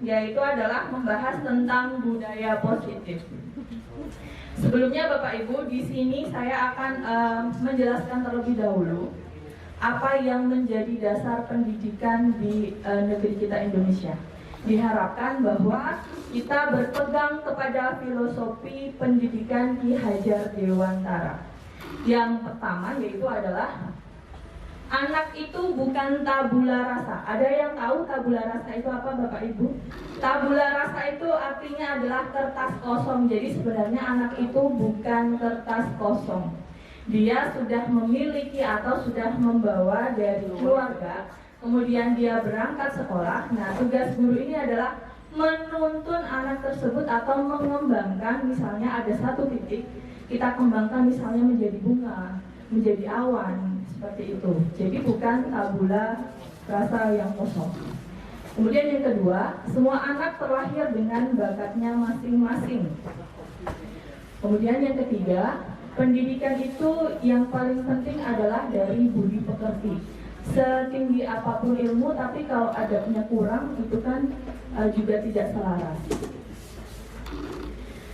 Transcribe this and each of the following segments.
yaitu adalah membahas tentang budaya positif. Sebelumnya Bapak Ibu, di sini saya akan menjelaskan terlebih dahulu apa yang menjadi dasar pendidikan di negeri kita Indonesia. Diharapkan bahwa kita berpegang kepada filosofi pendidikan Ki Hajar Dewantara. Yang pertama yaitu adalah anak itu bukan tabula rasa. Ada yang tahu tabula rasa itu apa Bapak Ibu? Tabula rasa itu artinya adalah kertas kosong. Jadi sebenarnya anak itu bukan kertas kosong. Dia sudah memiliki atau sudah membawa dari keluarga, kemudian dia berangkat sekolah. Nah, tugas guru ini adalah menuntun anak tersebut atau mengembangkan. Misalnya ada satu titik, kita kembangkan misalnya menjadi bunga, menjadi awan, seperti itu. Jadi bukan tabula rasa yang kosong. Kemudian yang kedua, semua anak terlahir dengan bakatnya masing-masing. Kemudian yang ketiga, pendidikan itu yang paling penting adalah dari budi pekerti. Setinggi apapun ilmu, tapi kalau adabnya kurang, itu kan juga tidak selaras.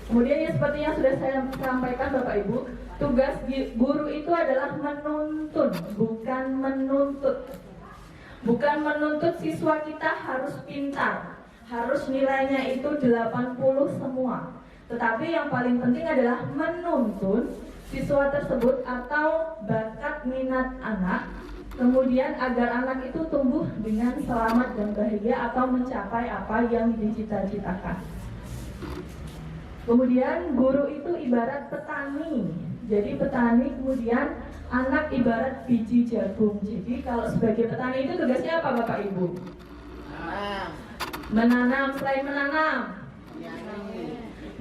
Kemudian yang seperti yang sudah saya sampaikan Bapak Ibu, tugas guru itu adalah menuntun, bukan menuntut. Bukan menuntut siswa kita harus pintar, harus nilainya itu 80 semua. Tetapi yang paling penting adalah menuntun siswa tersebut atau bakat minat anak, kemudian agar anak itu tumbuh dengan selamat dan bahagia atau mencapai apa yang dicita-citakan. Kemudian guru itu ibarat petani. Jadi petani, kemudian anak ibarat biji jagung. Jadi kalau sebagai petani itu tugasnya apa Bapak Ibu? Menanam. Selain menanam,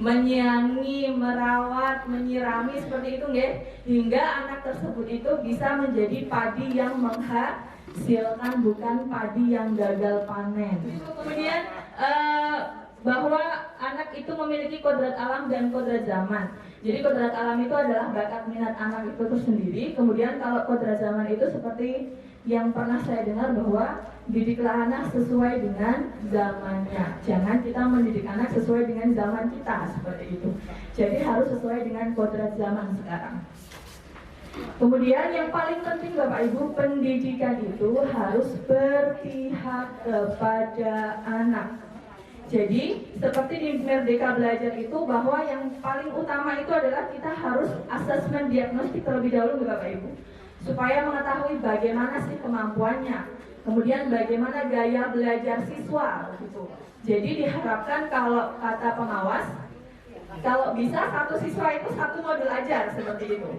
menyiangi, merawat, menyirami, seperti itu nggih, hingga anak tersebut itu bisa menjadi padi yang menghasilkan, bukan padi yang gagal panen. Kemudian bahwa anak itu memiliki kodrat alam dan kodrat zaman. Jadi kodrat alam itu adalah bakat minat anak itu sendiri. Kemudian kalau kodrat zaman itu seperti yang pernah saya dengar bahwa didiklah anak sesuai dengan zamannya. Jangan kita mendidik anak sesuai dengan zaman kita, seperti itu. Jadi harus sesuai dengan kodrat zaman sekarang. Kemudian yang paling penting Bapak Ibu, pendidikan itu harus berpihak kepada anak. Jadi seperti di Merdeka Belajar itu, bahwa yang paling utama itu adalah kita harus asesmen diagnostik terlebih dahulu Bapak Ibu, supaya mengetahui bagaimana sih kemampuannya, kemudian bagaimana gaya belajar siswa gitu. Jadi diharapkan kalau kata pengawas, kalau bisa satu siswa itu satu modul ajar, seperti itu.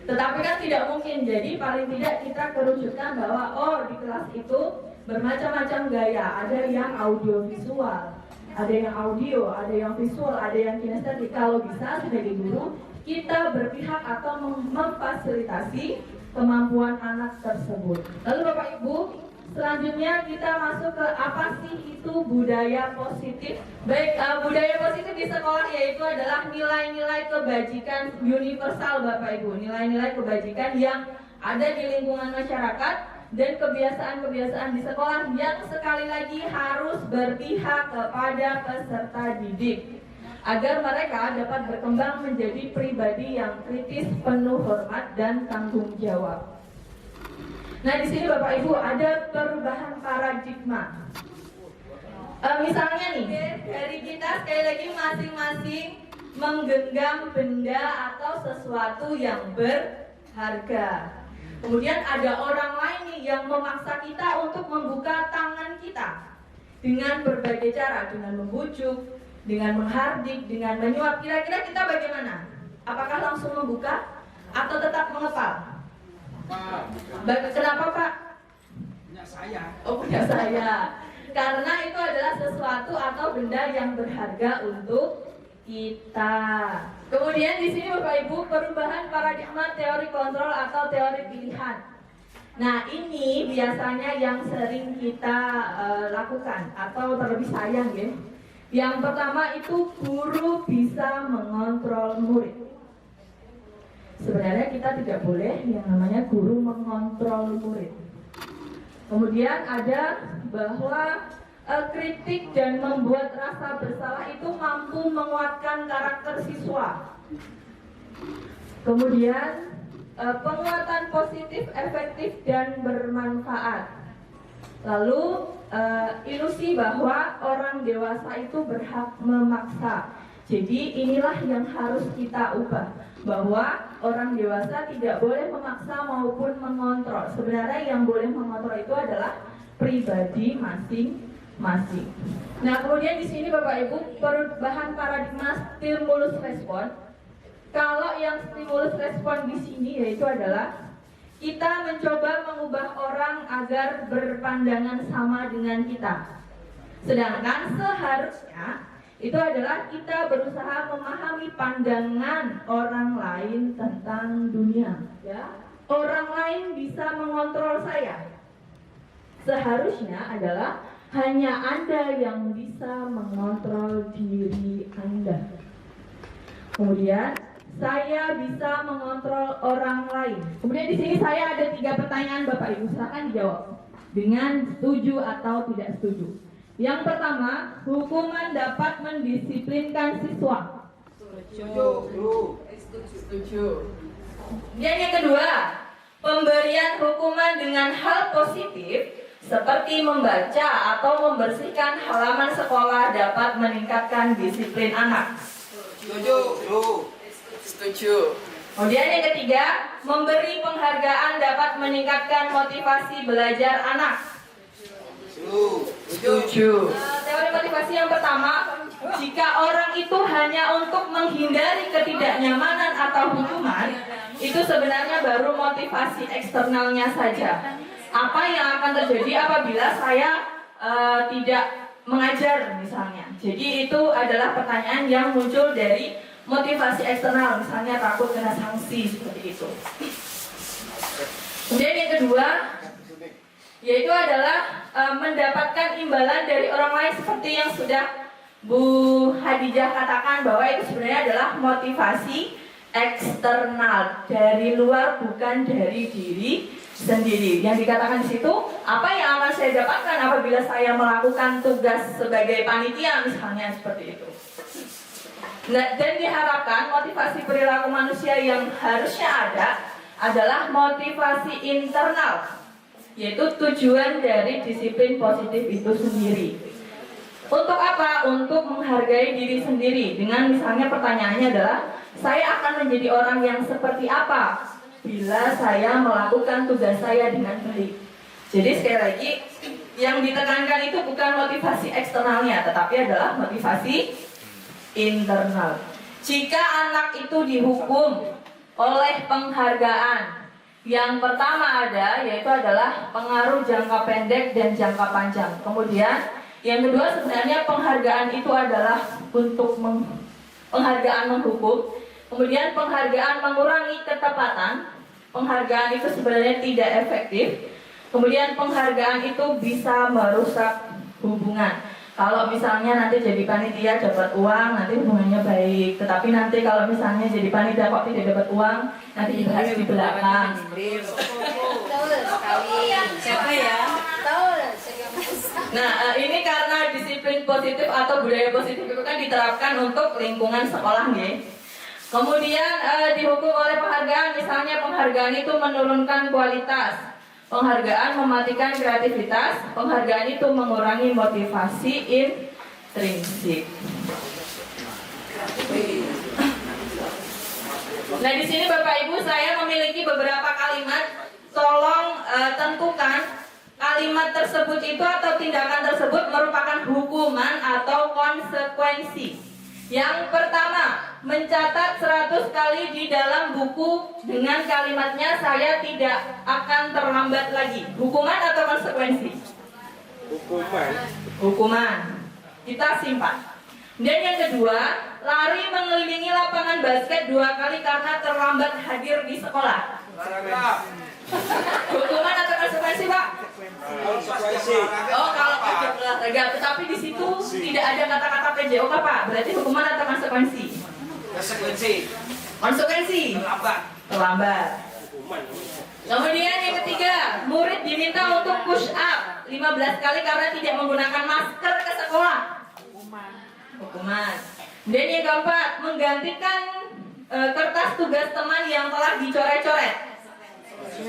Tetapi kan tidak mungkin, jadi paling tidak kita kerucutkan bahwa oh di kelas itu bermacam-macam gaya, ada yang audio visual, ada yang audio, ada yang visual, ada yang kinestetik. Kalau bisa sebagai guru kita berpihak atau memfasilitasi kemampuan anak tersebut. Lalu Bapak Ibu, selanjutnya kita masuk ke apa sih itu budaya positif. Baik, budaya positif di sekolah yaitu adalah nilai-nilai kebajikan universal Bapak Ibu, nilai-nilai kebajikan yang ada di lingkungan masyarakat dan kebiasaan-kebiasaan di sekolah yang sekali lagi harus berpihak kepada peserta didik agar mereka dapat berkembang menjadi pribadi yang kritis, penuh hormat dan tanggung jawab. Nah, di sini Bapak Ibu ada perubahan paradigma. Misalnya nih, dari kita sekali lagi masing-masing menggenggam benda atau sesuatu yang berharga. Kemudian ada orang lain nih yang memaksa kita untuk membuka tangan kita dengan berbagai cara, dengan membujuk, dengan menghardik, dengan menyuap. Kira-kira kita bagaimana? Apakah langsung membuka atau tetap mengepal? Kenapa Pak? Punya saya. Oh, punya saya. Karena itu adalah sesuatu atau benda yang berharga untuk kita. Kemudian di sini Bapak Ibu, perubahan paradigma teori kontrol atau teori pilihan. Nah, ini biasanya yang sering kita lakukan atau terlebih sayang ya. Yang pertama itu guru bisa mengontrol murid. Sebenarnya kita tidak boleh yang namanya guru mengontrol murid. Kemudian ada bahwa kritik dan membuat rasa bersalah itu mampu menguatkan karakter siswa. Kemudian penguatan positif, efektif, dan bermanfaat. Lalu ilusi bahwa orang dewasa itu berhak memaksa. Jadi inilah yang harus kita ubah, bahwa orang dewasa tidak boleh memaksa maupun mengontrol. Sebenarnya yang boleh mengontrol itu adalah pribadi masing-masing. Nah, kemudian di sini Bapak Ibu, perubahan paradigma stimulus respon. Kalau yang stimulus respon di sini yaitu adalah kita mencoba mengubah orang agar berpandangan sama dengan kita. Sedangkan seharusnya itu adalah kita berusaha memahami pandangan orang lain tentang dunia. Ya, orang lain bisa mengontrol saya. Seharusnya adalah hanya Anda yang bisa mengontrol diri Anda. Kemudian saya bisa mengontrol orang lain. Kemudian di sini saya ada 3 pertanyaan Bapak Ibu, silakan dijawab dengan setuju atau tidak setuju. Yang pertama, hukuman dapat mendisiplinkan siswa. Setuju. Dan yang kedua, pemberian hukuman dengan hal positif seperti membaca atau membersihkan halaman sekolah dapat meningkatkan disiplin anak. Setuju. Kemudian yang ketiga, memberi penghargaan dapat meningkatkan motivasi belajar anak. Setuju. Teori motivasi yang pertama, jika orang itu hanya untuk menghindari ketidaknyamanan atau hukuman, itu sebenarnya baru motivasi eksternalnya saja. Apa yang akan terjadi apabila saya tidak mengajar misalnya? Jadi itu adalah pertanyaan yang muncul dari motivasi eksternal, misalnya takut kena sanksi seperti itu. Kemudian yang kedua, yaitu adalah mendapatkan imbalan dari orang lain seperti yang sudah Bu Hadijah katakan, bahwa itu sebenarnya adalah motivasi eksternal, dari luar bukan dari diri sendiri. Yang dikatakan di situ, apa yang akan saya dapatkan apabila saya melakukan tugas sebagai panitia misalnya seperti itu. Nah, dan diharapkan motivasi perilaku manusia yang harusnya ada adalah motivasi internal, yaitu tujuan dari disiplin positif itu sendiri. Untuk apa? Untuk menghargai diri sendiri. Dengan misalnya pertanyaannya adalah, saya akan menjadi orang yang seperti apa bila saya melakukan tugas saya dengan baik. Jadi sekali lagi, yang ditekankan itu bukan motivasi eksternalnya, tetapi adalah motivasi internal. Jika anak itu dihukum oleh penghargaan, yang pertama ada yaitu adalah pengaruh jangka pendek dan jangka panjang. Kemudian yang kedua, sebenarnya penghargaan itu adalah untuk penghargaan menghukum. Kemudian penghargaan mengurangi ketepatan. Penghargaan itu sebenarnya tidak efektif. Kemudian penghargaan itu bisa merusak hubungan. Kalau misalnya nanti jadi panitia dapat uang, nanti hubungannya baik. Tetapi nanti kalau misalnya jadi panitia kok tidak dapat uang, nanti dibahas di belakang. Betul sekali. Siapa ya? Betul. Nah, ini karena disiplin positif atau budaya positif itu kan diterapkan untuk lingkungan sekolah, ya. Kemudian dihukum oleh penghargaan, misalnya penghargaan itu menurunkan kualitas. Penghargaan mematikan kreativitas, penghargaan itu mengurangi motivasi intrinsik. Nah, di sini Bapak Ibu saya memiliki beberapa kalimat. Tolong tentukan kalimat tersebut itu atau tindakan tersebut merupakan hukuman atau konsekuensi. Yang pertama, mencatat 100 kali di dalam buku dengan kalimatnya saya tidak akan terlambat lagi. Hukuman atau konsekuensi? Hukuman. Kita simpan. Dan yang kedua, lari mengelilingi lapangan basket 2 kali karena terlambat hadir di sekolah. Hukuman atau konsekuensi, Pak? Konsekuensi. Oh, kalau kerja olahraga, tetapi di situ tidak ada kata-kata PJOK, Pak. Berarti hukuman atau konsekuensi? Konsekuensi. Terlambat. Kemudian yang ketiga, murid diminta untuk push up 15 kali karena tidak menggunakan masker. hukuman. Kemudian yang keempat, menggantikan kertas tugas teman yang telah dicoret-coret.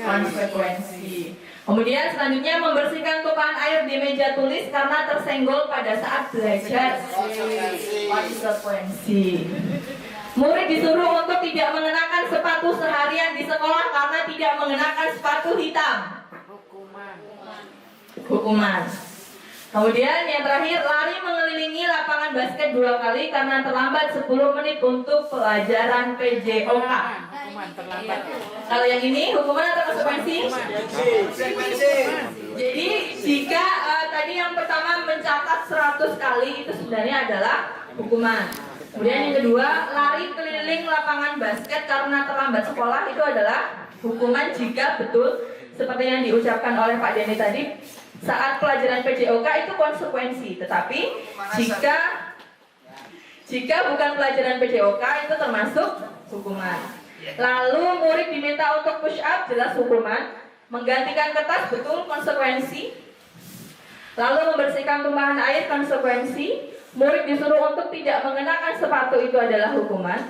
Konsekuensi. Kemudian selanjutnya membersihkan tumpahan air di meja tulis karena tersenggol pada saat belajar. Konsekuensi. Murid disuruh untuk tidak mengenakan sepatu seharian di sekolah karena tidak mengenakan sepatu hitam. Hukuman. Kemudian yang terakhir, lari mengelilingi lapangan basket 2 kali karena terlambat 10 menit untuk pelajaran PJOK. Kalau yang ini hukuman atau konsekuensi? Jadi jika tadi yang pertama mencatat 100 kali itu sebenarnya adalah hukuman. Kemudian yang kedua, lari keliling lapangan basket karena terlambat sekolah itu adalah hukuman jika betul seperti yang diucapkan oleh Pak Denny tadi, saat pelajaran PJOK itu konsekuensi. Tetapi jika bukan pelajaran PJOK itu termasuk hukuman. Lalu murid diminta untuk push up, jelas hukuman. Menggantikan kertas, betul, konsekuensi. Lalu membersihkan tumpahan air, konsekuensi. Murid disuruh untuk tidak mengenakan sepatu, itu adalah hukuman.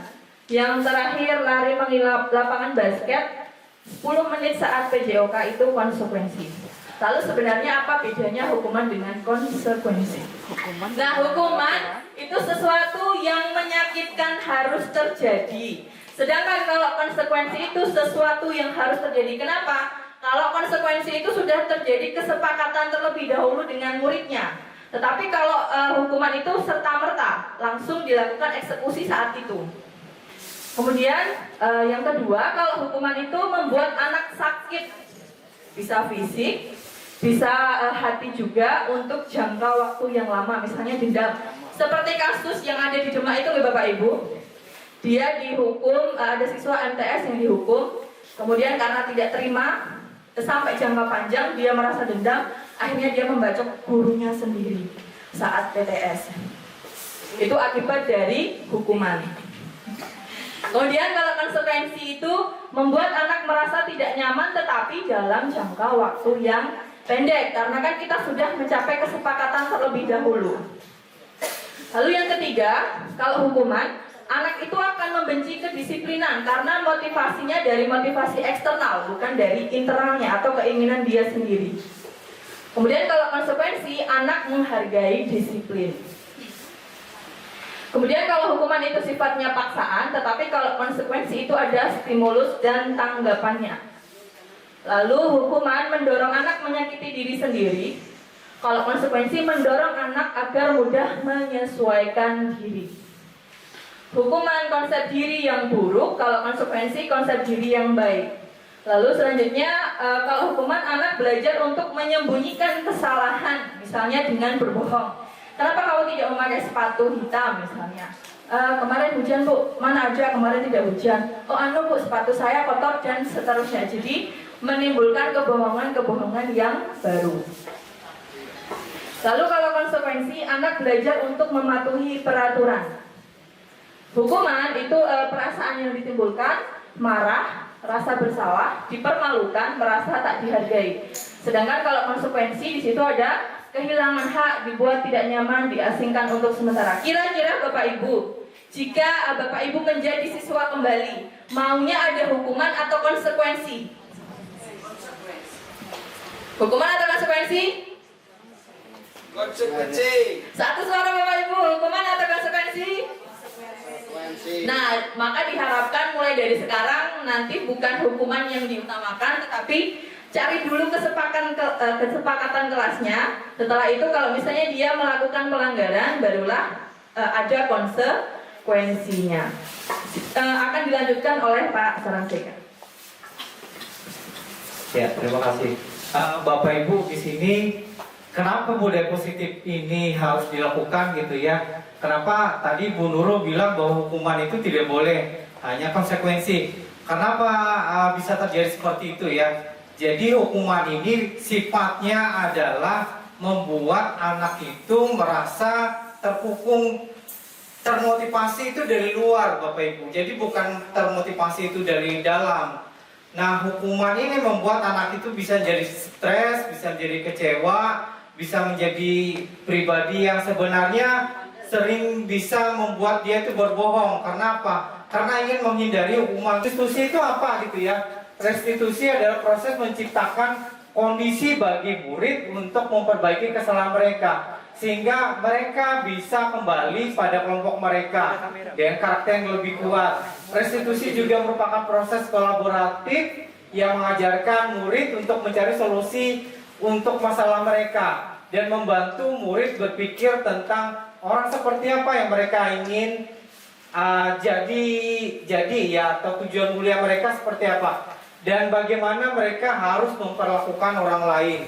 Yang terakhir, lari mengilap lapangan basket 10 menit saat PJOK itu konsekuensi. Lalu sebenarnya apa bedanya hukuman dengan konsekuensi? Nah, hukuman itu sesuatu yang menyakitkan harus terjadi. Sedangkan kalau konsekuensi itu sesuatu yang harus terjadi. Kenapa? Kalau konsekuensi itu sudah terjadi kesepakatan terlebih dahulu dengan muridnya. Tetapi kalau hukuman itu serta-merta langsung dilakukan eksekusi saat itu. Kemudian yang kedua, kalau hukuman itu membuat anak sakit, bisa fisik, bisa hati juga untuk jangka waktu yang lama, misalnya dendam. Seperti kasus yang ada di Demak itu, Bapak Ibu, dia dihukum, ada siswa MTS yang dihukum, kemudian karena tidak terima sampai jangka panjang, dia merasa dendam, akhirnya dia membacok gurunya sendiri saat PTS. Itu akibat dari hukuman. Kemudian kalau konsekuensi itu membuat anak merasa tidak nyaman tetapi dalam jangka waktu yang pendek, karena kan kita sudah mencapai kesepakatan terlebih dahulu. Lalu yang ketiga, kalau hukuman, anak itu akan membenci kedisiplinan karena motivasinya dari motivasi eksternal, bukan dari internalnya atau keinginan dia sendiri. Kemudian kalau konsekuensi, anak menghargai disiplin. Kemudian kalau hukuman itu sifatnya paksaan, tetapi kalau konsekuensi itu ada stimulus dan tanggapannya. Lalu hukuman mendorong anak menyakiti diri sendiri. Kalau konsekuensi mendorong anak agar mudah menyesuaikan diri. Hukuman konsep diri yang buruk, kalau konsekuensi konsep diri yang baik. Lalu selanjutnya, kalau hukuman anak belajar untuk menyembunyikan kesalahan, misalnya dengan berbohong. Kenapa kamu tidak memakai sepatu hitam misalnya? Kemarin hujan Bu, mana aja kemarin tidak hujan. Oh Bu, sepatu saya kotor dan seterusnya. Jadi menimbulkan kebohongan-kebohongan yang baru. Lalu kalau konsekuensi, anak belajar untuk mematuhi peraturan. Hukuman itu perasaan yang ditimbulkan, marah, rasa bersalah, dipermalukan, merasa tak dihargai. Sedangkan kalau konsekuensi di situ ada kehilangan hak, dibuat tidak nyaman, diasingkan untuk sementara. Kira-kira Bapak Ibu, jika Bapak Ibu menjadi siswa kembali, maunya ada hukuman atau konsekuensi? Hukuman atau konsekuensi? Konsekuensi. Satu suara Bapak Ibu, hukuman atau konsekuensi? Nah, maka diharapkan mulai dari sekarang nanti bukan hukuman yang diutamakan, tetapi cari dulu kesepakatan kelasnya. Setelah itu kalau misalnya dia melakukan pelanggaran, barulah ada konsekuensinya. Akan dilanjutkan oleh Pak Saranseka. Ya, terima kasih. Bapak Ibu di sini, kenapa budaya positif ini harus dilakukan gitu ya? Kenapa tadi Bu Nurul bilang bahwa hukuman itu tidak boleh, hanya konsekuensi? Kenapa bisa terjadi seperti itu ya? Jadi hukuman ini sifatnya adalah membuat anak itu merasa terkukung, termotivasi itu dari luar Bapak Ibu. Jadi bukan termotivasi itu dari dalam. Nah, hukuman ini membuat anak itu bisa jadi stres, bisa jadi kecewa, bisa menjadi pribadi yang sebenarnya sering bisa membuat dia itu berbohong. Karena apa? Karena ingin menghindari hukuman. Restitusi itu apa gitu ya? Restitusi adalah proses menciptakan kondisi bagi murid untuk memperbaiki kesalahan mereka, sehingga mereka bisa kembali pada kelompok mereka dengan karakter yang lebih kuat. Restitusi juga merupakan proses kolaboratif yang mengajarkan murid untuk mencari solusi untuk masalah mereka dan membantu murid berpikir tentang orang seperti apa yang mereka ingin jadi ya, atau tujuan mulia mereka seperti apa, dan bagaimana mereka harus memperlakukan orang lain.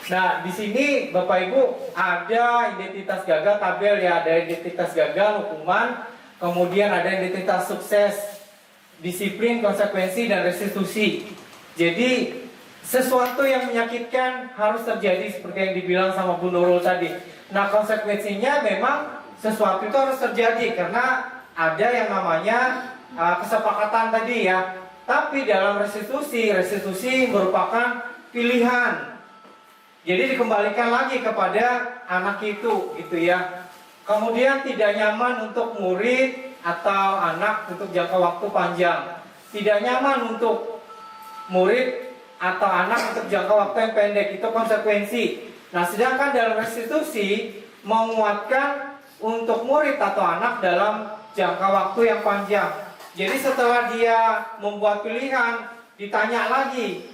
Nah, di sini Bapak Ibu ada identitas gagal tabel ya, ada identitas gagal hukuman, kemudian ada identitas sukses, disiplin, konsekuensi, dan restitusi. Jadi sesuatu yang menyakitkan harus terjadi seperti yang dibilang sama Bu Nurul tadi. Nah, konsekuensinya memang sesuatu itu harus terjadi karena ada yang namanya kesepakatan tadi ya. Tapi dalam restitusi merupakan pilihan. Jadi dikembalikan lagi kepada anak itu gitu ya. Kemudian tidak nyaman untuk murid atau anak untuk jangka waktu panjang. Tidak nyaman untuk murid atau anak untuk jangka waktu yang pendek, itu konsekuensi. Nah, sedangkan dalam restitusi menguatkan untuk murid atau anak dalam jangka waktu yang panjang. Jadi setelah dia membuat pilihan, ditanya lagi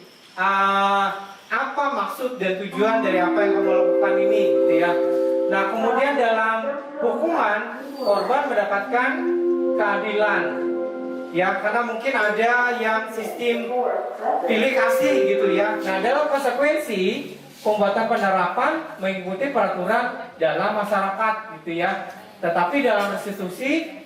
apa maksud dan tujuan dari apa yang kamu lakukan ini gitu ya. Nah, kemudian dalam hukuman korban mendapatkan keadilan ya, karena mungkin ada yang sistem pilih kasih gitu ya. Nah, dalam konsekuensi pembuatan penerapan mengikuti peraturan dalam masyarakat gitu ya. Tetapi dalam restitusi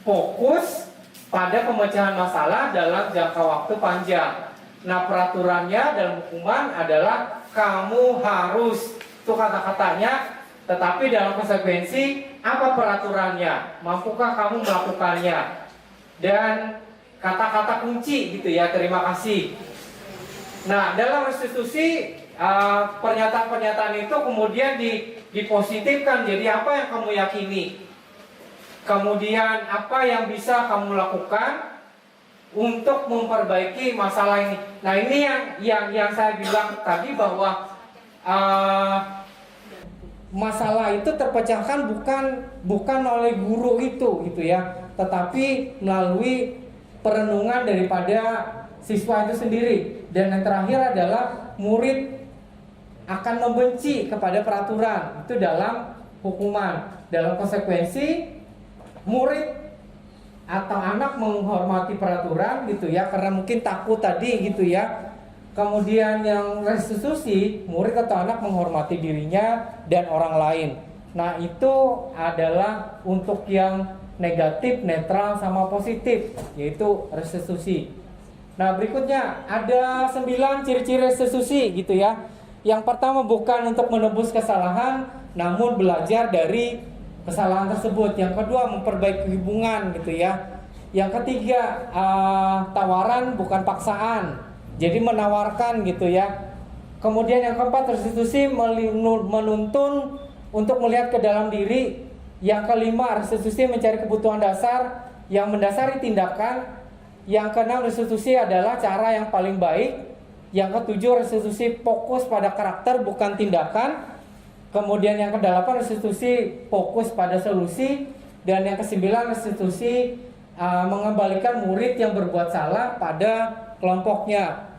fokus pada pemecahan masalah dalam jangka waktu panjang. Nah, peraturannya dalam hukuman adalah kamu harus, itu kata-katanya. Tetapi dalam konsekuensi apa peraturannya? Mampukah kamu melakukannya? Dan kata-kata kunci gitu ya, terima kasih. Nah, dalam restitusi pernyataan-pernyataan itu kemudian dipositifkan. Jadi apa yang kamu yakini, kemudian apa yang bisa kamu lakukan untuk memperbaiki masalah ini. Nah, ini yang saya bilang tadi bahwa masalah itu terpecahkan bukan oleh guru itu gitu ya, tetapi melalui perenungan daripada siswa itu sendiri. Dan yang terakhir adalah murid akan membenci kepada peraturan itu dalam hukuman. Dalam konsekuensi murid atau anak menghormati peraturan gitu ya, karena mungkin takut tadi gitu ya. Kemudian yang restitusi, murid atau anak menghormati dirinya dan orang lain. Nah, itu adalah untuk yang negatif, netral, sama positif, yaitu restitusi. Nah, berikutnya ada 9 ciri-ciri restitusi gitu ya. Yang pertama, bukan untuk menebus kesalahan, namun belajar dari kesalahan tersebut. Yang kedua, memperbaiki hubungan gitu ya. Yang ketiga, tawaran bukan paksaan, jadi menawarkan gitu ya. Kemudian yang keempat, restitusi menuntun untuk melihat ke dalam diri. Yang kelima, restitusi mencari kebutuhan dasar yang mendasari tindakan. Yang keenam, restitusi adalah cara yang paling baik. Yang ketujuh, restitusi fokus pada karakter bukan tindakan. Kemudian yang kedelapan, restitusi fokus pada solusi. Dan yang kesembilan, restitusi mengembalikan murid yang berbuat salah pada kelompoknya.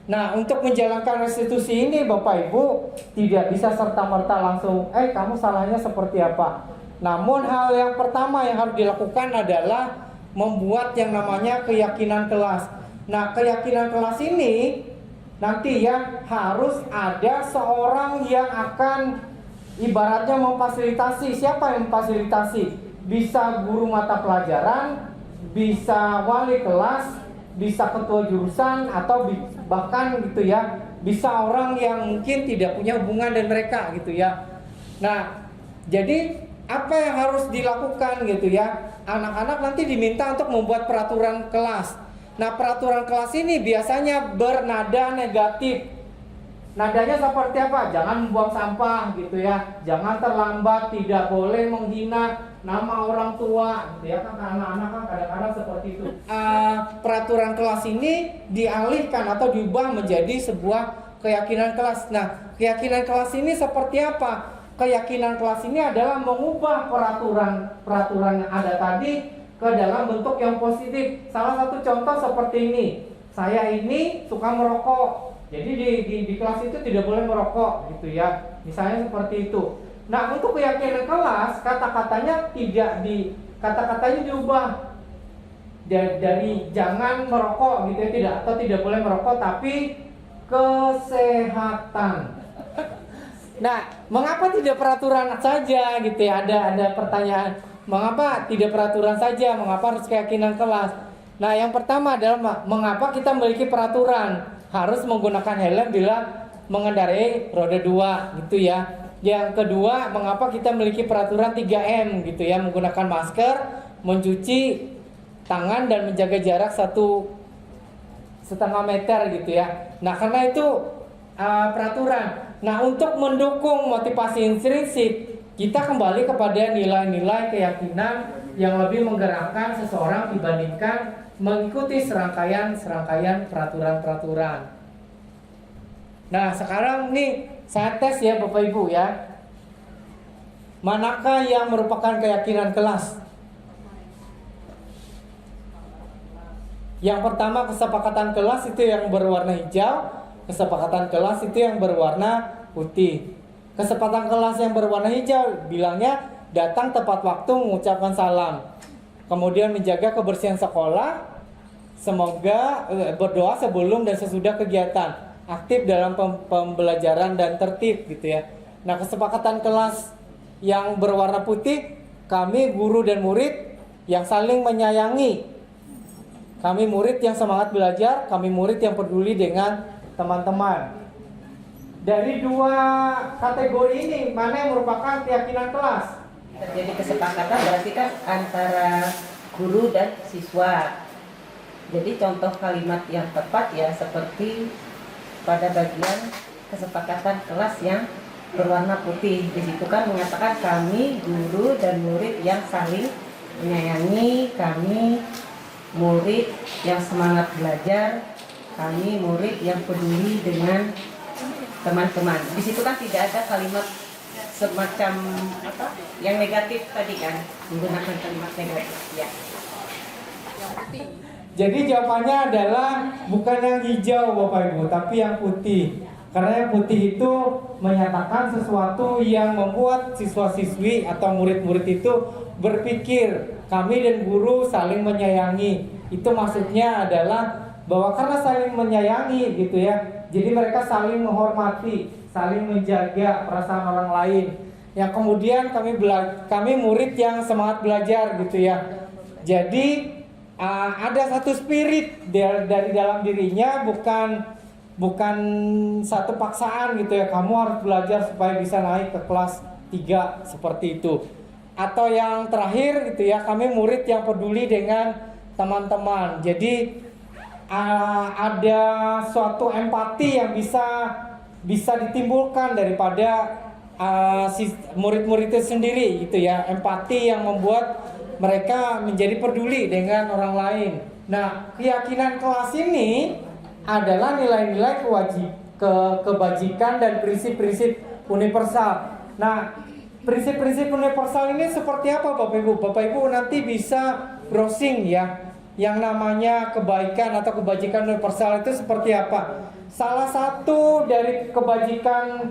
Nah, untuk menjalankan restitusi ini Bapak Ibu tidak bisa serta-merta langsung kamu salahnya seperti apa. Namun hal yang pertama yang harus dilakukan adalah membuat yang namanya keyakinan kelas. Nah, keyakinan kelas ini nanti ya harus ada seorang yang akan ibaratnya memfasilitasi. Siapa yang memfasilitasi? Bisa guru mata pelajaran, bisa wali kelas, bisa ketua jurusan, atau bahkan gitu ya, bisa orang yang mungkin tidak punya hubungan dengan mereka gitu ya. Nah, jadi apa yang harus dilakukan gitu ya? Anak-anak nanti diminta untuk membuat peraturan kelas. Nah, peraturan kelas ini biasanya bernada negatif. Nadanya seperti apa? Jangan membuang sampah gitu ya. Jangan terlambat, tidak boleh menghina nama orang tua gitu ya. Kan anak-anak kan kadang-kadang seperti itu. Peraturan kelas ini dialihkan atau diubah menjadi sebuah keyakinan kelas. Nah, keyakinan kelas ini seperti apa? Keyakinan kelas ini adalah mengubah peraturan yang ada tadi ke dalam bentuk yang positif. Salah satu contoh seperti ini. Saya ini suka merokok. Jadi di kelas itu tidak boleh merokok gitu ya. Misalnya seperti itu. Nah, untuk keyakinan kelas kata-katanya diubah dari jangan merokok gitu ya, tidak boleh merokok, tapi kesehatan. Nah, mengapa tidak peraturan saja gitu ya? Ada pertanyaan. Mengapa tidak peraturan saja? Mengapa harus keyakinan kelas? Nah, yang pertama adalah mengapa kita memiliki peraturan harus menggunakan helm bila mengendarai roda 2 gitu ya. Yang kedua, mengapa kita memiliki peraturan 3M gitu ya, menggunakan masker, mencuci tangan dan menjaga jarak 1,5 meter gitu ya. Nah, karena itu peraturan. Nah, untuk mendukung motivasi intrinsik, kita kembali kepada nilai-nilai keyakinan yang lebih menggerakkan seseorang dibandingkan mengikuti serangkaian peraturan-peraturan. Nah, sekarang nih saya tes ya Bapak Ibu ya. Manakah yang merupakan keyakinan kelas? Yang pertama, kesepakatan kelas itu yang berwarna hijau, kesepakatan kelas itu yang berwarna putih. Kesepakatan kelas yang berwarna hijau bilangnya datang tepat waktu mengucapkan salam. Kemudian menjaga kebersihan sekolah, semoga berdoa sebelum dan sesudah kegiatan, aktif dalam pembelajaran dan tertib gitu ya. Nah, kesepakatan kelas yang berwarna putih, kami guru dan murid yang saling menyayangi. Kami murid yang semangat belajar, kami murid yang peduli dengan teman-teman. Dari dua kategori ini, mana yang merupakan keyakinan kelas? Terjadi kesepakatan berarti kan antara guru dan siswa. Jadi contoh kalimat yang tepat ya seperti pada bagian kesepakatan kelas yang berwarna putih. Di situ kan mengatakan kami guru dan murid yang saling menyayangi, kami murid yang semangat belajar, kami murid yang peduli dengan teman-teman. Di situ kan tidak ada kalimat semacam apa yang negatif tadi kan, menggunakan kalimat negatif ya. Jadi jawabannya adalah bukan yang hijau Bapak Ibu, tapi yang putih. Karena yang putih itu menyatakan sesuatu yang membuat siswa-siswi atau murid-murid itu berpikir kami dan guru saling menyayangi. Itu maksudnya adalah bahwa karena saling menyayangi gitu ya, jadi mereka saling menghormati, saling menjaga perasaan orang lain. Yang kemudian kami murid yang semangat belajar gitu ya. Jadi ada satu spirit dari dalam dirinya, bukan satu paksaan gitu ya. Kamu harus belajar supaya bisa naik ke kelas 3 seperti itu. Atau yang terakhir gitu ya, kami murid yang peduli dengan teman-teman. Jadi ada suatu empati yang bisa ditimbulkan daripada murid-murid itu sendiri gitu ya. Empati yang membuat mereka menjadi peduli dengan orang lain. Nah, keyakinan kelas ini adalah nilai-nilai kebajikan dan prinsip-prinsip universal. Nah, prinsip-prinsip universal ini seperti apa Bapak Ibu? Bapak Ibu nanti bisa browsing ya. Yang namanya kebaikan atau kebajikan universal itu seperti apa? Salah satu dari kebajikan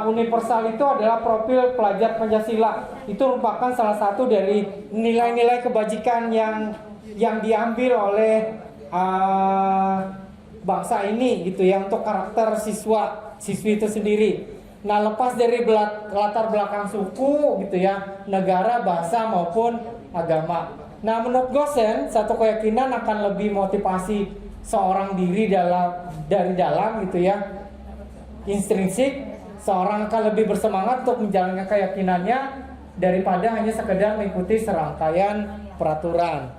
universal itu adalah profil pelajar Pancasila. Itu merupakan salah satu dari nilai-nilai kebajikan yang diambil oleh bangsa ini gitu ya, untuk karakter siswi itu sendiri. Nah, lepas dari latar belakang suku gitu ya, negara, bahasa maupun agama. Nah, menurut Gosen, satu keyakinan akan lebih motivasi seorang diri dari dalam gitu ya, intrinsik. Seorang akan lebih bersemangat untuk menjalankan keyakinannya daripada hanya sekedar mengikuti serangkaian peraturan.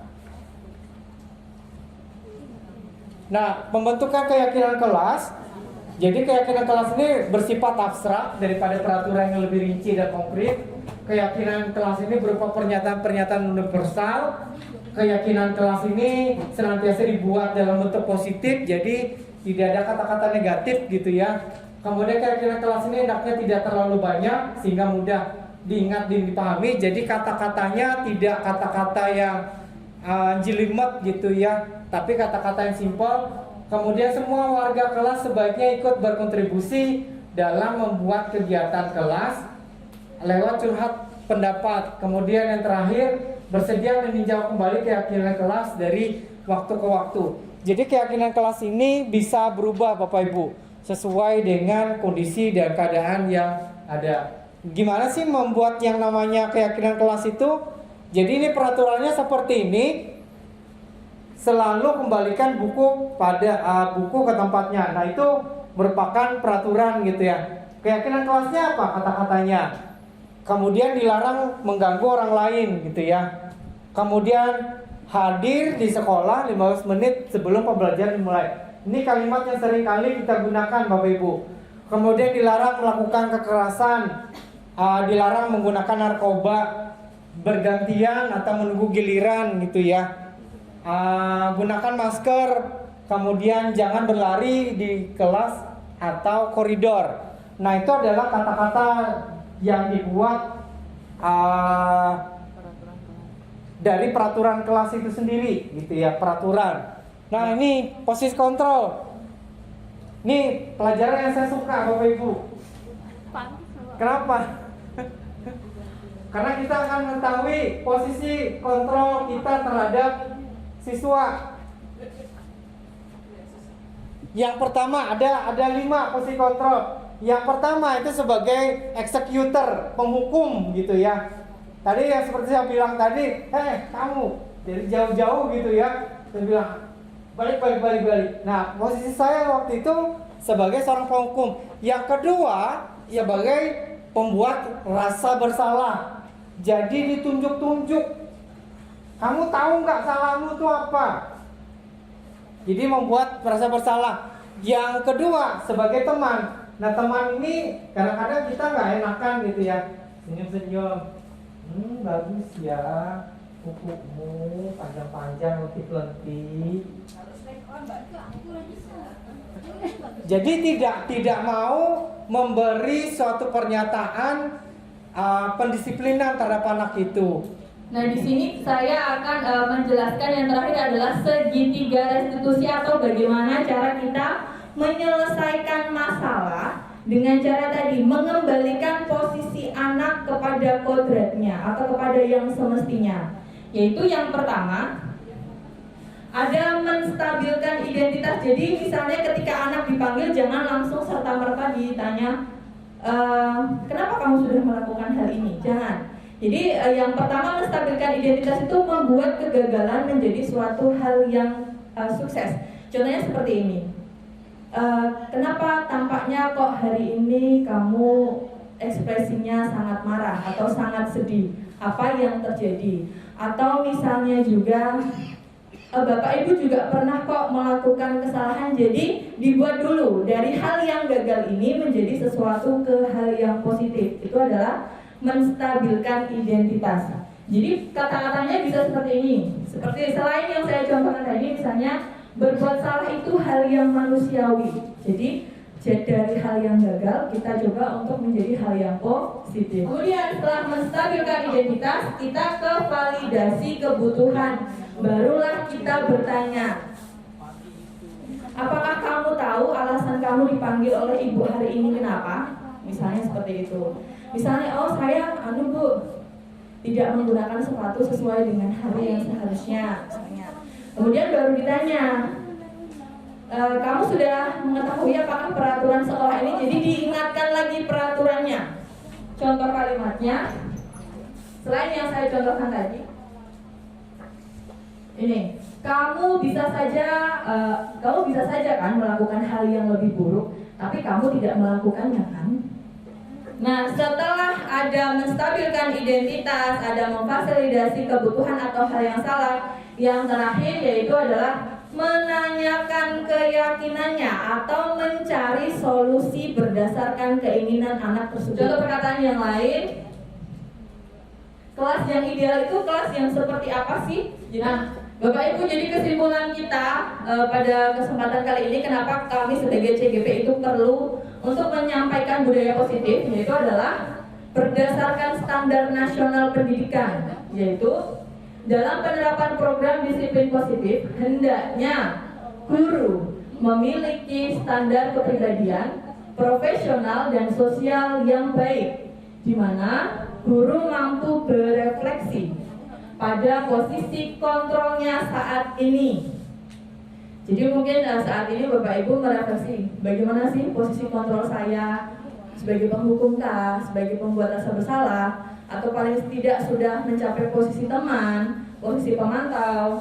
Nah, pembentukan keyakinan kelas Jadi keyakinan kelas ini bersifat abstrak daripada peraturan yang lebih rinci dan konkret. Keyakinan kelas ini berupa pernyataan-pernyataan universal. Keyakinan kelas ini senantiasa dibuat dalam bentuk positif, jadi tidak ada kata-kata negatif gitu ya. Kemudian keyakinan kelas ini hendaknya tidak terlalu banyak sehingga mudah diingat dan dipahami. Jadi kata-katanya tidak kata-kata yang jelimet gitu ya, tapi kata-kata yang simpel. Kemudian semua warga kelas sebaiknya ikut berkontribusi dalam membuat kegiatan kelas lewat curhat pendapat. Kemudian yang terakhir, bersedia meninjau kembali keyakinan kelas dari waktu ke waktu. Jadi keyakinan kelas ini bisa berubah Bapak Ibu sesuai dengan kondisi dan keadaan yang ada. Gimana sih membuat yang namanya keyakinan kelas itu? Jadi ini peraturannya seperti ini. Selalu kembalikan buku pada buku ke tempatnya. Nah, itu merupakan peraturan gitu ya. Keyakinan kelasnya apa kata-katanya? Kemudian dilarang mengganggu orang lain gitu ya. Kemudian hadir di sekolah 15 menit sebelum pembelajaran dimulai. Ini kalimat yang sering kali kita gunakan Bapak Ibu. Kemudian dilarang melakukan kekerasan, dilarang menggunakan narkoba bergantian atau menunggu giliran gitu ya. Gunakan masker, kemudian jangan berlari di kelas atau koridor. Nah, itu adalah kata-kata yang dibuat dari peraturan kelas itu sendiri gitu ya, peraturan. Nah, ini posisi kontrol. Ini pelajaran yang saya suka Bapak Ibu. Kenapa? Karena kita akan mengetahui posisi kontrol kita terhadap siswa. Yang pertama ada 5 posisi kontrol. Yang pertama itu sebagai executor, penghukum gitu ya. Tadi yang seperti saya bilang tadi, kamu dari jauh-jauh gitu ya. Saya bilang balik. Nah, posisi saya waktu itu sebagai seorang penghukum. Yang kedua, ya sebagai pembuat rasa bersalah. Jadi ditunjuk-tunjuk. Kamu tahu nggak salahmu itu apa? Jadi membuat rasa bersalah. Yang kedua, sebagai teman. Nah, teman ini kadang-kadang kita nggak enakan gitu ya. Senyum-senyum. Bagus ya. Kukumu panjang-panjang, lentik-lentik. Jadi tidak mau memberi suatu pernyataan pendisiplinan terhadap anak itu. Nah, di sini saya akan menjelaskan yang terakhir adalah segitiga restitusi atau bagaimana cara kita menyelesaikan masalah dengan cara tadi mengembalikan posisi anak kepada kodratnya atau kepada yang semestinya. Yaitu yang pertama, ada menstabilkan identitas. Jadi misalnya ketika anak dipanggil jangan langsung serta-merta ditanya kenapa kamu sudah melakukan hal ini, jangan. Jadi yang pertama, menstabilkan identitas itu membuat kegagalan menjadi suatu hal yang sukses. Contohnya seperti ini. Kenapa tampaknya kok hari ini kamu ekspresinya sangat marah atau sangat sedih? Apa yang terjadi? Atau misalnya juga Bapak Ibu juga pernah kok melakukan kesalahan, jadi dibuat dulu dari hal yang gagal ini menjadi sesuatu ke hal yang positif. Itu adalah menstabilkan identitas. Jadi kata-katanya bisa seperti ini. Seperti selain yang saya contohkan tadi, misalnya berbuat salah itu hal yang manusiawi. Jadi dari hal yang gagal kita coba untuk menjadi hal yang positif. Kemudian setelah menstabilkan identitas, kita ke validasi kebutuhan. Barulah kita bertanya, apakah kamu tahu alasan kamu dipanggil oleh ibu hari ini kenapa? Misalnya seperti itu. Misalnya, saya Bu, tidak menggunakan sepatu sesuai dengan hari yang seharusnya. Misalnya. Kemudian baru ditanya, kamu sudah mengetahui apakah peraturan sekolah ini? Jadi diingatkan lagi peraturannya. Contoh kalimatnya, selain yang saya contohkan tadi, ini, kamu bisa saja kan melakukan hal yang lebih buruk, tapi kamu tidak melakukannya kan? Nah, setelah ada menstabilkan identitas, ada memfasilitasi kebutuhan atau hal yang salah, yang terakhir yaitu adalah menanyakan keyakinannya atau mencari solusi berdasarkan keinginan anak tersebut. Contoh perkataan yang lain, kelas yang ideal itu kelas yang seperti apa sih? Nah, Bapak Ibu, jadi kesimpulan kita pada kesempatan kali ini kenapa kami sebagai CGP itu perlu untuk menyampaikan budaya positif, yaitu adalah berdasarkan standar nasional pendidikan, yaitu dalam penerapan program disiplin positif hendaknya guru memiliki standar kepribadian, profesional dan sosial yang baik, di mana guru mampu berefleksi pada posisi kontrolnya saat ini. Jadi mungkin saat ini Bapak Ibu merefleksi, bagaimana sih posisi kontrol saya sebagai penghukum kah, sebagai pembuat rasa bersalah, atau paling tidak sudah mencapai posisi teman, posisi pemantau.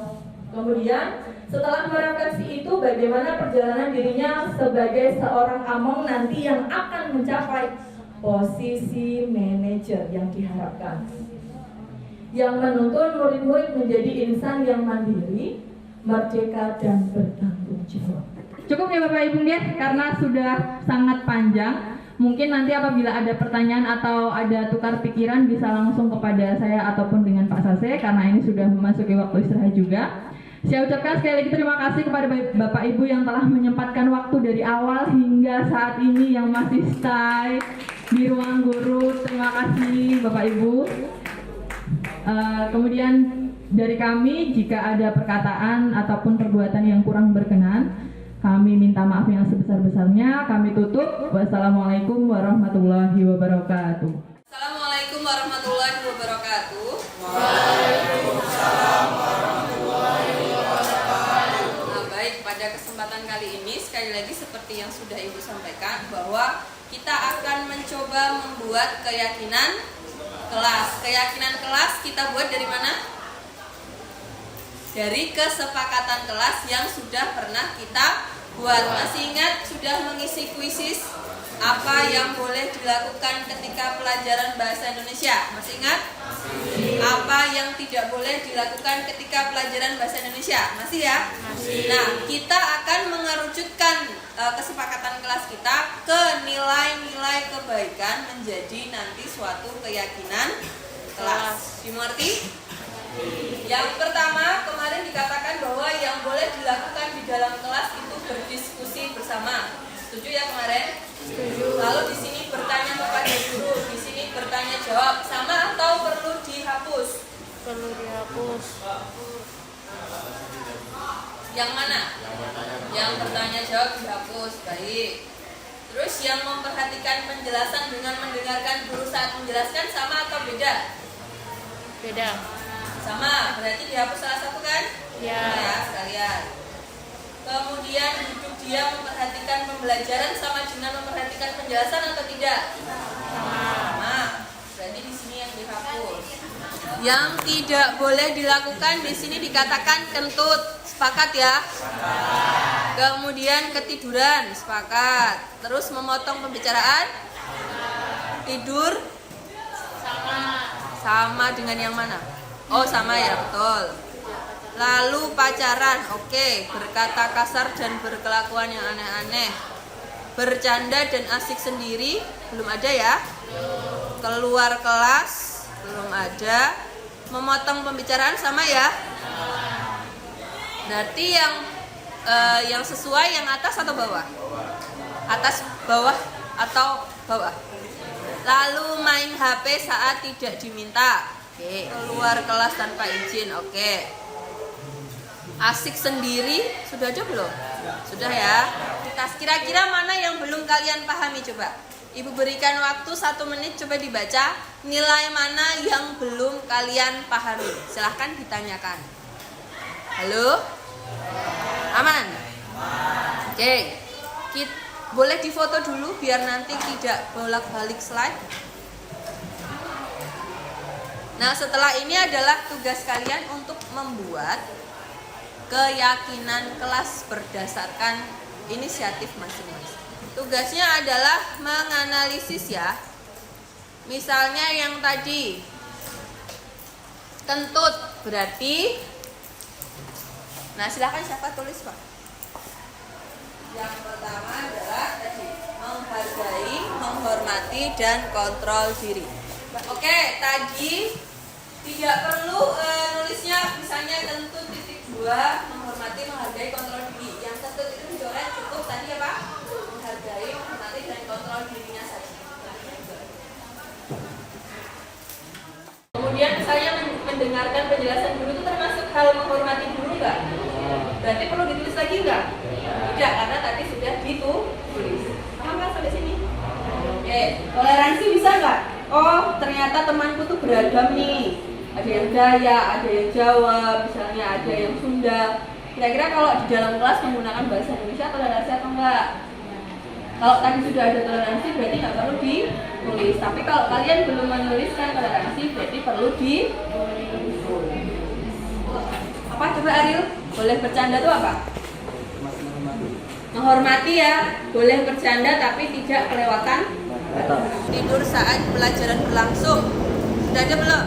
Kemudian setelah merefleksi itu, bagaimana perjalanan dirinya sebagai seorang among nanti yang akan mencapai posisi manajer yang diharapkan, yang menuntun murid-murid menjadi insan yang mandiri, merdeka dan bertanggung jawab. Cukup ya Bapak Ibu ya, karena sudah sangat panjang. Mungkin nanti apabila ada pertanyaan atau ada tukar pikiran bisa langsung kepada saya ataupun dengan Pak Sase, karena ini sudah memasuki waktu istirahat juga. Saya ucapkan sekali lagi terima kasih kepada Bapak Ibu yang telah menyempatkan waktu dari awal hingga saat ini yang masih stay di ruang guru. Terima kasih Bapak Ibu. Kemudian dari kami, jika ada perkataan ataupun perbuatan yang kurang berkenan, kami minta maaf yang sebesar-besarnya. Kami tutup. Wassalamualaikum warahmatullahi wabarakatuh. Assalamualaikum warahmatullahi wabarakatuh. Waalaikumsalam warahmatullahi wabarakatuh. Nah, baik, pada kesempatan kali ini sekali lagi seperti yang sudah Ibu sampaikan, bahwa kita akan mencoba membuat keyakinan kelas. Keyakinan kelas kita buat dari mana? Dari kesepakatan kelas yang sudah pernah kita buat. Masih ingat sudah mengisi kuisis apa yang boleh dilakukan ketika pelajaran bahasa Indonesia? Masih ingat? Apa yang tidak boleh dilakukan ketika pelajaran bahasa Indonesia? Masih ya? Nah, kita akan mengerucutkan kesepakatan kelas kita ke nilai-nilai kebaikan menjadi nanti suatu keyakinan kelas. Dimengerti? Yang pertama, kemarin dikatakan bahwa yang boleh dilakukan di dalam kelas itu berdiskusi bersama. Setuju ya kemarin? Setuju. Lalu di sini bertanya kepada guru, di sini bertanya jawab, sama atau perlu dihapus? Perlu dihapus. Yang mana? Yang bertanya jawab dihapus. Baik. Terus yang memperhatikan penjelasan dengan mendengarkan guru saat menjelaskan sama atau beda? Beda. Sama, berarti dihapus salah satu kan? Ya. Ya, sekalian. Kemudian duduk diam memperhatikan pembelajaran sama dengan memperhatikan penjelasan atau tidak? Sama. Berarti di sini yang dihapus. Yang tidak boleh dilakukan di sini dikatakan kentut. Sepakat ya? Kemudian ketiduran, sepakat. Terus memotong pembicaraan? Tidur? Sama dengan yang mana? Oh, sama ya, betul. Lalu pacaran, oke. Berkata kasar dan berkelakuan yang aneh-aneh. Bercanda dan asik sendiri, belum ada ya. Keluar kelas, belum ada. Memotong pembicaraan sama ya. Berarti yang sesuai yang atas atau bawah? Atas, bawah, atau bawah? Lalu main HP saat tidak diminta. Oke. Keluar kelas tanpa izin. Oke. Asik sendiri sudah ada belum? Sudah ya. Kita kira-kira mana yang belum kalian pahami, coba. Ibu berikan waktu 1 menit, coba dibaca nilai mana yang belum kalian pahami. Silahkan ditanyakan. Halo? Aman? Oke. Boleh difoto dulu biar nanti tidak bolak-balik slide. Nah, setelah ini adalah tugas kalian untuk membuat keyakinan kelas berdasarkan inisiatif masing-masing. Tugasnya adalah menganalisis ya. Misalnya yang tadi kentut, berarti Nah, silakan siapa tulis, Pak. Yang pertama adalah tadi menghargai, menghormati, dan kontrol diri. Oke, tadi tidak perlu nulisnya misalnya kentut titik 2, menghormati, menghargai, kontrol diri. Yang kentut itu dicoret cukup tadi apa? Menghargai, menghormati, dan kontrol dirinya saja. Kemudian misalnya mendengarkan penjelasan guru itu termasuk hal menghormati guru nggak? Berarti perlu ditulis lagi nggak? Tidak, karena tadi sudah ditulis. Paham nggak sampai sini? Oke, toleransi bisa nggak? Oh, ternyata temanku tuh beragam nih. Ada yang Dayak, ada yang Jawa, misalnya ada yang Sunda. Kira-kira kalau di dalam kelas menggunakan bahasa Indonesia toleransi atau enggak? Kalau tadi sudah ada toleransi berarti nggak perlu ditulis. Tapi kalau kalian belum menuliskan toleransi berarti perlu ditulis. Apa coba Ariel? Boleh bercanda tuh apa? Menghormati ya. Boleh bercanda tapi tidak kelewatan. Tidur saat pelajaran berlangsung. Sudah ada belum?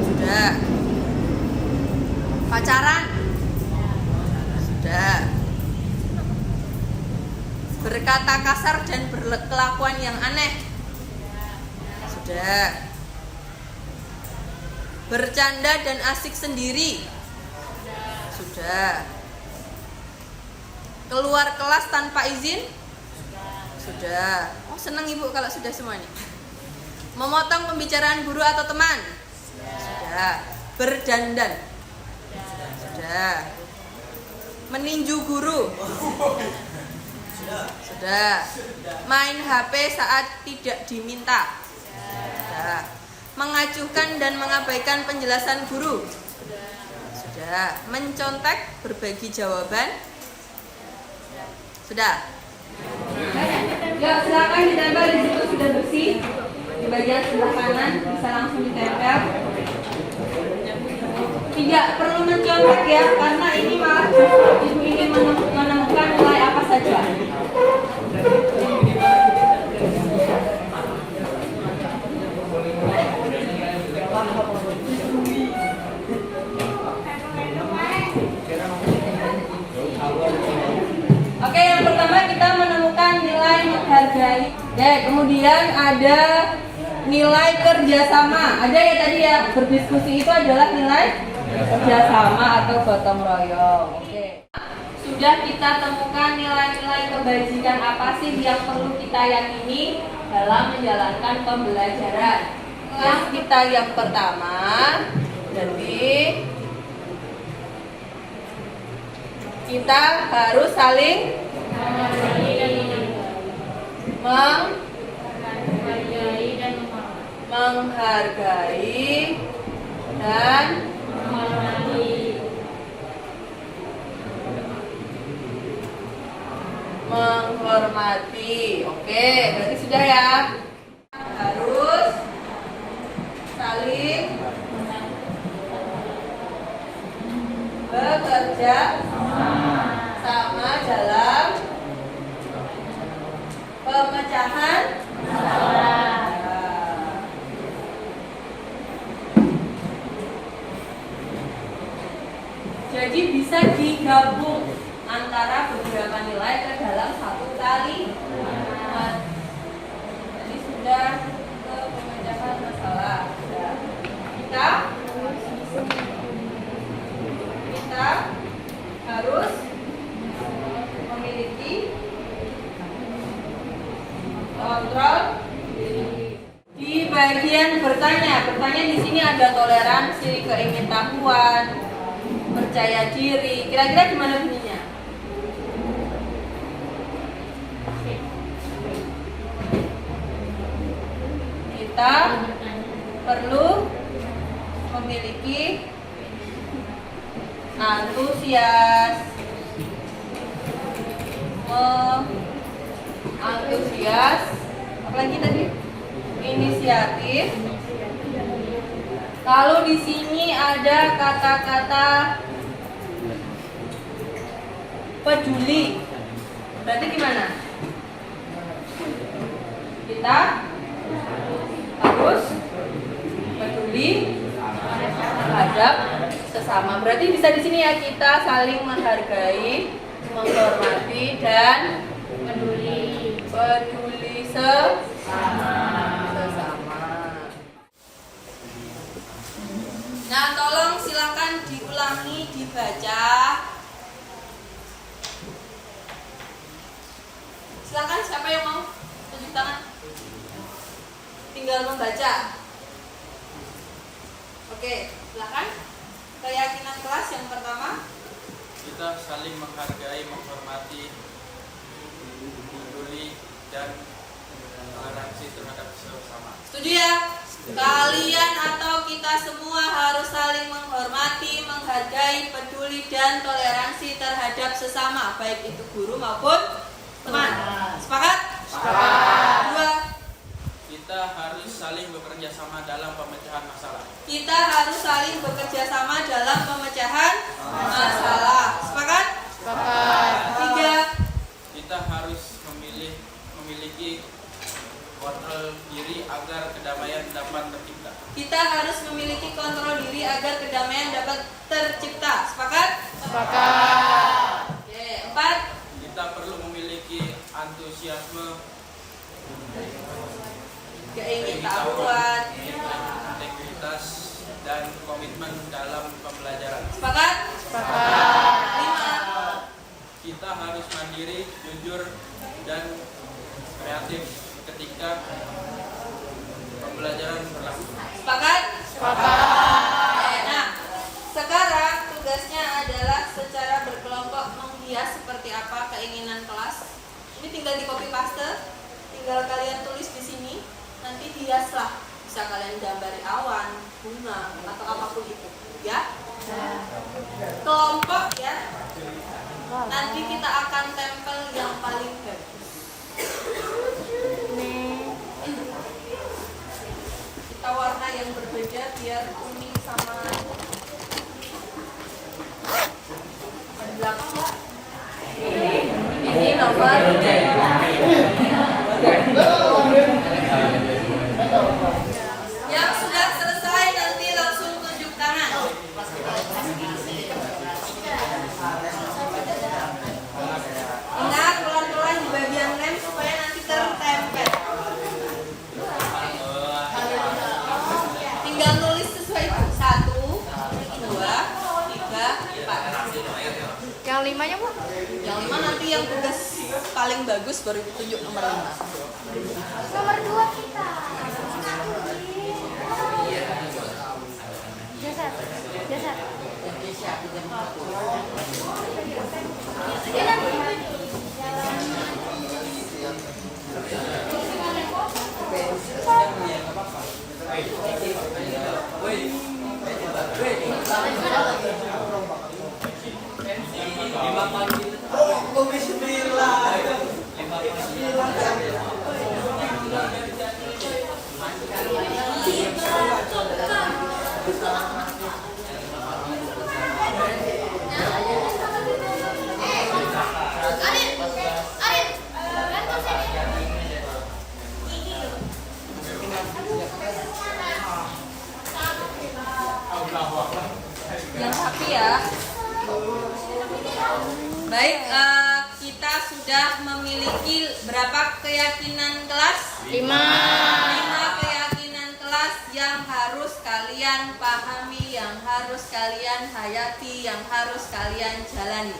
Sudah. Pacaran? Sudah. Berkata kasar dan berkelakuan yang aneh? Sudah. Bercanda dan asik sendiri? Sudah. Keluar kelas tanpa izin? Sudah. Oh, senang Ibu kalau sudah semuanya. Memotong pembicaraan guru atau teman? Sudah. Berdandan? Sudah. Meninju guru? Sudah. Main HP saat tidak diminta? Sudah. Mengacuhkan dan mengabaikan penjelasan guru? Sudah. Mencontek, berbagi jawaban? Sudah. Ya, silakan ditempel di situ sudah bersih. Di bagian sebelah kanan bisa langsung ditempel. Tidak perlu mencontek ya, karena ini malah Ibu ingin menemukan nilai apa saja. Oke, yang pertama kita menemukan nilai menghargai. Kemudian ada nilai kerjasama. Ada ya tadi ya, berdiskusi itu adalah nilai kerjasama atau gotong royong. Oke. Sudah kita temukan nilai-nilai kebajikan apa sih yang perlu kita yakini dalam menjalankan pembelajaran. Yang kita yang pertama, jadi kita harus saling menghargai dan menghormati. Oke, berarti sudah ya. Harus saling bekerja sama dalam pemecahan masalah. Jadi bisa digabung antara beberapa nilai ke dalam satu kalimat. Jadi sudah ke pemecahan masalah. Kita harus memiliki kontrol diri. Di bagian bertanya di sini ada toleransi, keingintahuan, percaya diri. Kira-kira gimana bunyinya? Kita perlu memiliki antusias, apalagi tadi inisiatif. Kalau di sini ada kata-kata peduli, berarti gimana? Kita harus peduli terhadap sesama. Berarti bisa di sini ya, kita saling menghargai, menghormati dan peduli sesama. Nah, tolong silakan diulangi, dibaca. Silakan, siapa yang mau tunjuk tangan? Tinggal membaca. Oke, silakan. Keyakinan kelas yang pertama. Kita saling menghargai, menghormati, peduli, dan toleransi terhadap sesama. Setuju ya? Kalian atau kita semua harus saling menghormati, menghargai, peduli, dan toleransi terhadap sesama, baik itu guru maupun teman. Sepakat? Sepakat. Dua. Kita harus saling bekerja sama dalam pemecahan masalah. Kita harus saling bekerja sama dalam pemecahan masalah. Sepakat? Sepakat. Tiga. Kita harus memiliki kontrol diri agar kedamaian dapat tercipta. Kita harus memiliki kontrol diri agar kedamaian dapat tercipta. Sepakat? Sepakat. Oke, empat. Kita perlu memiliki antusiasme, Keingin-tahuan. integritas, dan komitmen dalam pembelajaran. Sepakat? Sepakat. Lima. Kita harus mandiri, jujur, dan kreatif ketika pembelajaran berlangsung. Sepakat? Sepakat. Nah, sekarang tugasnya adalah secara berkelompok menghias seperti apa keinginan kelas. Ini tinggal di copy paste, tinggal kalian tulis di sini, nanti hiaslah. Bisa kalian gambari awan, bunga, atau apapun itu, ya. Kelompok ya. Nanti kita akan tempel yang paling bagus. Kita warna yang berbeda biar kuning sama di belakang Pak. Ini nomor yang sudah selesai nanti langsung tunjuk tangan. Ingat pelan-pelan di bagian lem supaya nanti tertempel. Tinggal nulis sesuai itu. 1, 2, 3, 4. Yang limanya, Bu? Yang 5 nanti yang tugas paling bagus baru ditunjuk nomor 5. Nomor 2 kita. Jasad. Jasad. Yang rapi ya. Baik, kita sudah memiliki berapa keyakinan kelas? 5. 5 keyakinan kelas yang harus kalian pahami, yang harus kalian hayati, yang harus kalian jalani.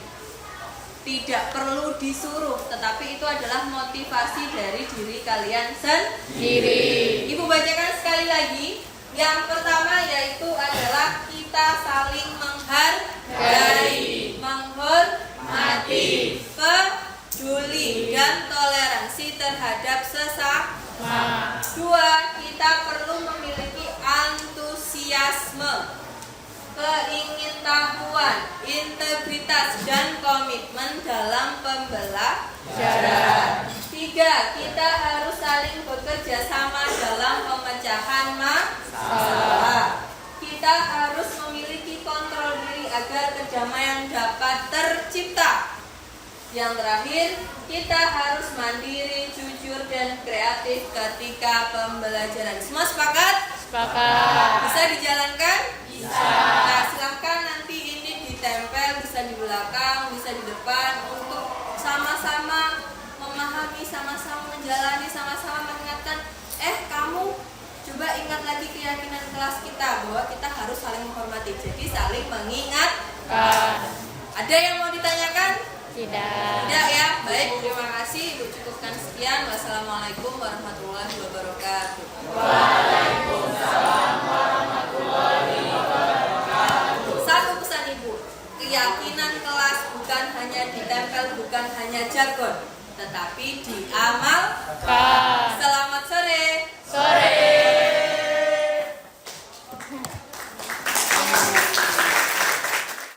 Tidak perlu disuruh, tetapi itu adalah motivasi dari diri kalian sendiri. Ibu bacakan sekali lagi. Yang pertama yaitu adalah kita saling menghargai, menghormati, peduli, dan toleransi terhadap sesama. 2. Kita perlu memiliki antusiasme, keingintahuan, integritas, dan komitmen dalam pembelajaran. 3. Kita harus saling bekerja sama dalam pemecahan masalah. Kita harus memiliki kontrol diri agar kedamaian dapat tercipta. Yang terakhir, kita harus mandiri, jujur, dan kreatif ketika pembelajaran. Semua sepakat? Sepakat. Bisa dijalankan? Bisa. Nah, silahkan nanti bisa di belakang, bisa di depan, untuk sama-sama memahami, sama-sama menjalani, sama-sama mengingatkan, kamu coba ingat lagi keyakinan kelas kita bahwa kita harus saling menghormati. Jadi saling mengingatkan. Ada yang mau ditanyakan? Tidak. Tidak ya? Baik, terima kasih. Ibu cukupkan sekian. Wassalamualaikum warahmatullahi wabarakatuh. Waalaikumsalam warahmatullahi wabarakatuh. Satu pesan Ibu, keyakinan kelas bukan hanya ditempel, bukan hanya jargon, tetapi diamalkan.